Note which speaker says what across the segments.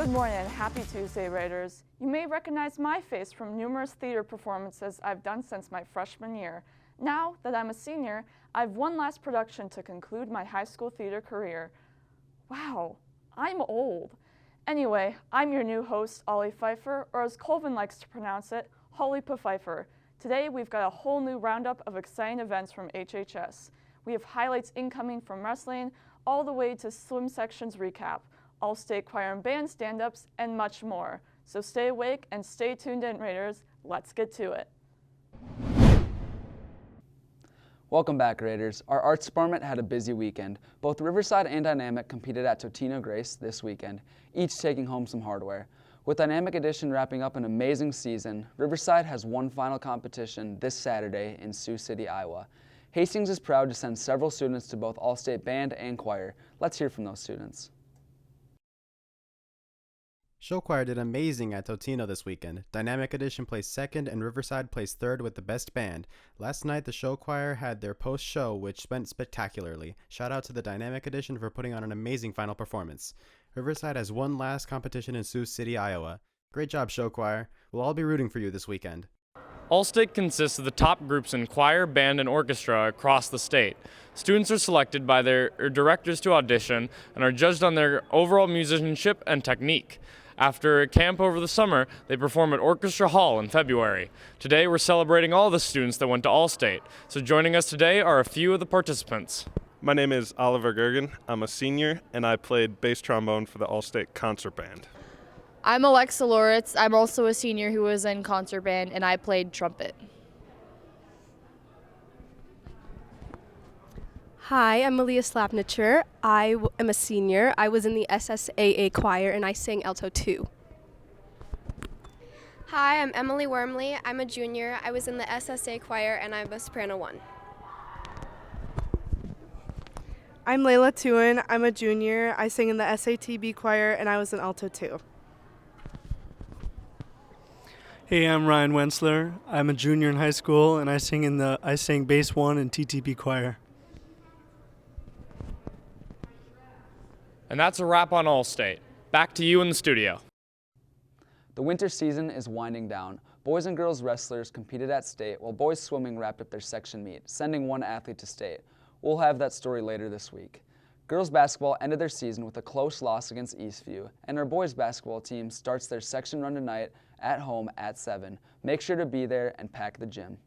Speaker 1: Good morning and happy Tuesday, Raiders. You may recognize my face from numerous theater performances I've done since my freshman year. Now that I'm a senior, I have one last production to conclude my high school theater career. Wow, I'm old. Anyway, I'm your new host, Ollie Pfeiffer, or as Colvin likes to pronounce it, Holly Pfeiffer. Today we've got a whole new roundup of exciting events from HHS. We have highlights incoming from wrestling, all the way to swim sections recap, all-state choir and band stand-ups, and much more. So stay awake and stay tuned in, Raiders. Let's get to it.
Speaker 2: Welcome back, Raiders. Our arts department had a busy weekend. Both Riverside and Dynamic competed at Totino Grace this weekend, each taking home some hardware. With Dynamic Edition wrapping up an amazing season, Riverside has one final competition this Saturday in Sioux City, Iowa. Hastings is proud to send several students to both all-state band and choir. Let's hear from those students.
Speaker 3: Show choir did amazing at Totino this weekend. Dynamic Edition placed second and Riverside placed third with the best band. Last night the show choir had their post-show, which went spectacularly. Shout out to the Dynamic Edition for putting on an amazing final performance. Riverside has one last competition in Sioux City, Iowa. Great job, show choir. We'll all be rooting for you this weekend.
Speaker 4: All-State consists of the top groups in choir, band, and orchestra across the state. Students are selected by their directors to audition and are judged on their overall musicianship and technique. After a camp over the summer, they perform at Orchestra Hall in February. Today, we're celebrating all the students that went to All-State. So joining us today are a few of the participants.
Speaker 5: My name is Oliver Gergen. I'm a senior, and I played bass trombone for the All-State Concert Band.
Speaker 6: I'm Alexa Loritz. I'm also a senior who was in concert band, and I played trumpet.
Speaker 7: Hi, I'm Malia Slapnicher. I am a senior. I was in the SSAA choir, and I sang alto 2.
Speaker 8: Hi, I'm Emily Wormley. I'm a junior. I was in the SSA choir, and I'm a soprano 1.
Speaker 9: I'm Layla Tuin. I'm a junior. I sang in the SATB choir, and I was in alto 2.
Speaker 10: Hey, I'm Ryan Wensler. I'm a junior in high school, and I sang bass 1 in TTP choir.
Speaker 4: And that's a wrap on All-State. Back to you in the studio.
Speaker 2: The winter season is winding down. Boys and girls wrestlers competed at state, while boys swimming wrapped up their section meet, sending one athlete to state. We'll have that story later this week. Girls basketball ended their season with a close loss against Eastview, and our boys basketball team starts their section run tonight at home at 7. Make sure to be there and pack the gym.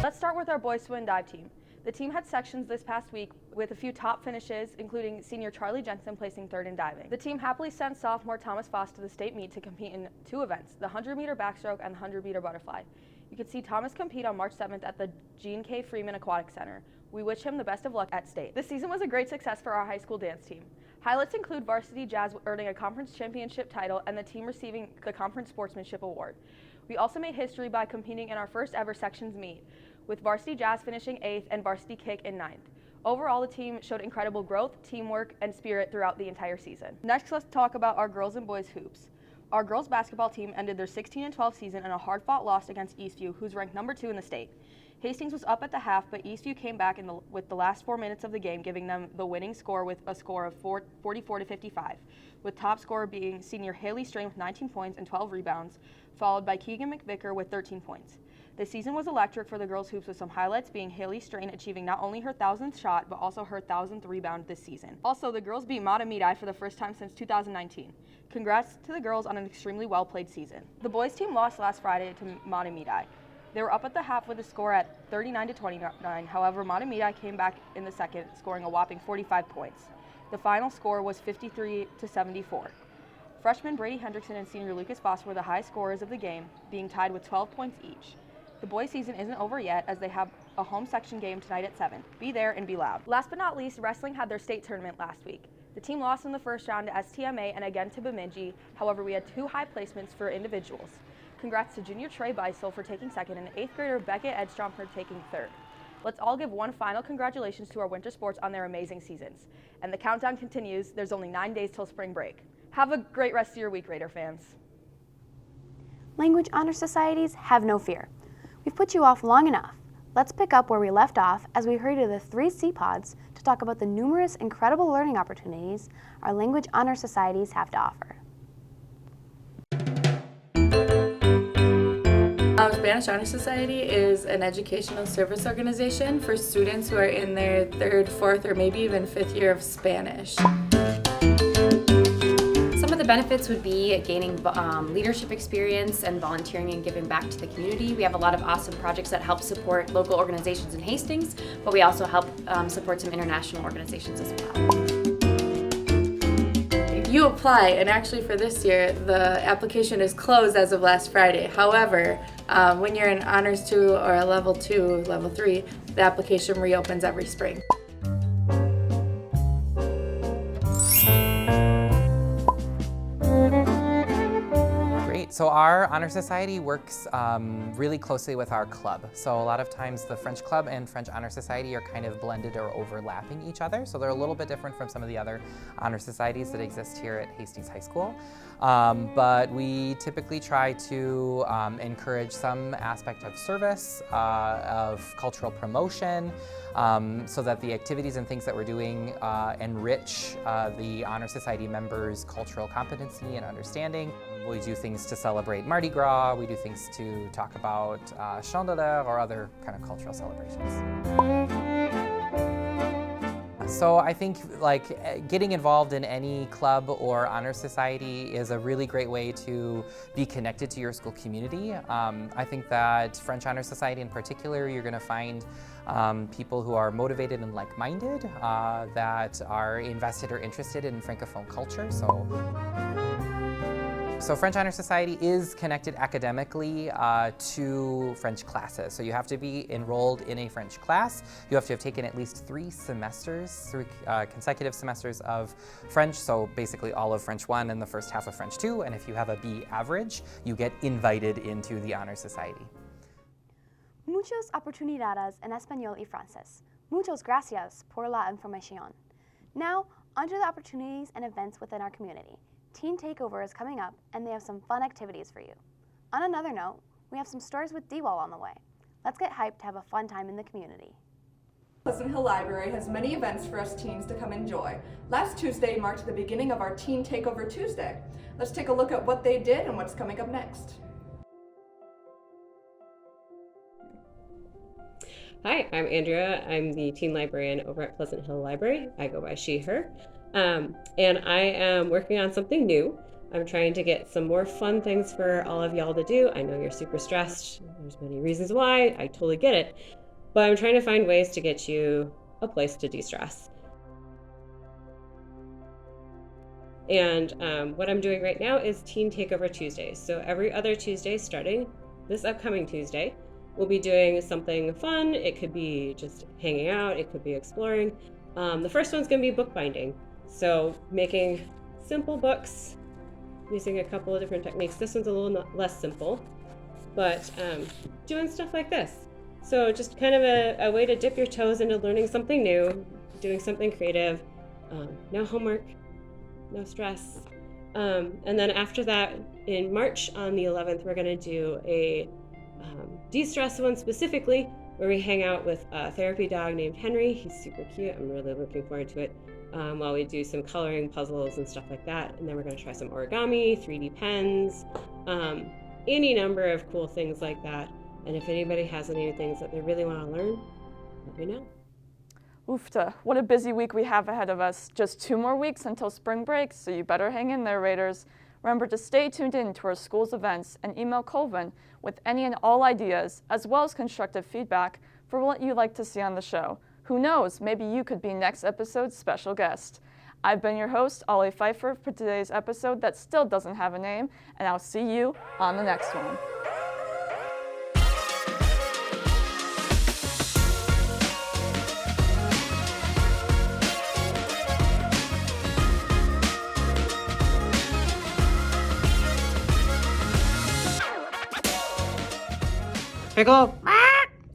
Speaker 11: Let's start with our boys swim and dive team. The team had sections this past week with a few top finishes, including senior Charlie Jensen placing third in diving. The team happily sent sophomore Thomas Foss to the state meet to compete in 2 events, the 100-meter backstroke and the 100-meter butterfly. You can see Thomas compete on March 7th at the Gene K. Freeman Aquatic Center. We wish him the best of luck at state. This season was a great success for our high school dance team. Highlights include varsity jazz earning a conference championship title and the team receiving the conference sportsmanship award. We also made history by competing in our first ever sections meet, with varsity jazz finishing 8th and varsity kick in 9th. Overall, the team showed incredible growth, teamwork, and spirit throughout the entire season. Next, let's talk about our girls and boys hoops. Our girls basketball team ended their 16-12 season in a hard-fought loss against Eastview, who's ranked number 2 in the state. Hastings was up at the half, but Eastview came back with the last 4 minutes of the game, giving them the winning score with a score of 44-55, with top scorer being senior Haley Strain with 19 points and 12 rebounds, followed by Keegan McVicker with 13 points. The season was electric for the girls' hoops, with some highlights being Haley Strain achieving not only her 1,000th shot, but also her 1,000th rebound this season. Also, the girls beat Matamidi for the first time since 2019. Congrats to the girls on an extremely well-played season. The boys' team lost last Friday to Matamidi. They were up at the half with a score at 39-29. However, Matamidi came back in the second, scoring a whopping 45 points. The final score was 53-74. Freshman Brady Hendrickson and senior Lucas Foss were the high scorers of the game, being tied with 12 points each. The boys' season isn't over yet, as they have a home section game tonight at 7. Be there and be loud. Last but not least, wrestling had their state tournament last week. The team lost in the first round to STMA and again to Bemidji. However, we had 2 high placements for individuals. Congrats to junior Trey Beisel for taking second and 8th grader Beckett Edstrom for taking third. Let's all give one final congratulations to our winter sports on their amazing seasons. And the countdown continues. There's only 9 days till spring break. Have a great rest of your week, Raider fans.
Speaker 12: Language honor societies, have no fear. We've put you off long enough. Let's pick up where we left off as we hurry to the 3 C-Pods to talk about the numerous incredible learning opportunities our language honor societies have to offer.
Speaker 13: Spanish Honor Society is an educational service organization for students who are in their 3rd, 4th, or maybe even 5th year of Spanish.
Speaker 14: Some of the benefits would be gaining leadership experience and volunteering and giving back to the community. We have a lot of awesome projects that help support local organizations in Hastings, but we also help support some international organizations as well.
Speaker 13: You apply, and actually for this year, the application is closed as of last Friday. However, when you're in Honors 2 or a Level 2, Level 3, the application reopens every spring.
Speaker 15: So our Honor Society works really closely with our club. So a lot of times the French Club and French Honor Society are kind of blended or overlapping each other. So they're a little bit different from some of the other honor societies that exist here at Hastings High School. But we typically try to encourage some aspect of service, of cultural promotion, so that the activities and things that we're doing enrich the Honor Society members' cultural competency and understanding. We do things to celebrate Mardi Gras, we do things to talk about Chandeleur or other kind of cultural celebrations. So I think getting involved in any club or honor society is a really great way to be connected to your school community. I think that French Honor Society in particular, you're going to find people who are motivated and like-minded, that are invested or interested in Francophone culture. So French Honor Society is connected academically to French classes. So you have to be enrolled in a French class. You have to have taken at least 3 consecutive semesters of French. So basically all of French 1 and the first half of French 2. And if you have a B average, you get invited into the Honor Society.
Speaker 12: Muchas oportunidades en español y francés. Muchas gracias por la información. Now, onto the opportunities and events within our community. Teen Takeover is coming up, and they have some fun activities for you. On another note, we have some stories with D-Wall on the way. Let's get hyped to have a fun time in the community.
Speaker 16: Pleasant Hill Library has many events for us teens to come enjoy. Last Tuesday marked the beginning of our Teen Takeover Tuesday. Let's take a look at what they did and what's coming up next.
Speaker 17: Hi, I'm Andrea. I'm the teen librarian over at Pleasant Hill Library. I go by she, her. And I am working on something new. I'm trying to get some more fun things for all of y'all to do. I know you're super stressed. There's many reasons why. I totally get it. But I'm trying to find ways to get you a place to de-stress. And what I'm doing right now is Teen Takeover Tuesdays. So every other Tuesday starting this upcoming Tuesday, we'll be doing something fun. It could be just hanging out. It could be exploring. The first one's going to be bookbinding. So making simple books using a couple of different techniques. This one's a little less simple, but doing stuff like this. So just kind of a way to dip your toes into learning something new, doing something creative, no homework, no stress. And then after that, in March on the 11th, we're going to do a de-stress one specifically, where we hang out with a therapy dog named Henry. He's super cute. I'm really looking forward to it. While we do some coloring puzzles and stuff like that. And then we're going to try some origami, 3D pens, any number of cool things like that. And if anybody has any things that they really want to learn, let me know.
Speaker 1: Oofta, what a busy week we have ahead of us. Just 2 more weeks until spring break, so you better hang in there, Raiders. Remember to stay tuned in to our school's events and email Colvin with any and all ideas, as well as constructive feedback for what you'd like to see on the show. Who knows, maybe you could be next episode's special guest. I've been your host, Ollie Pfeiffer, for today's episode that still doesn't have a name, and I'll see you on the next one.
Speaker 18: Pickle!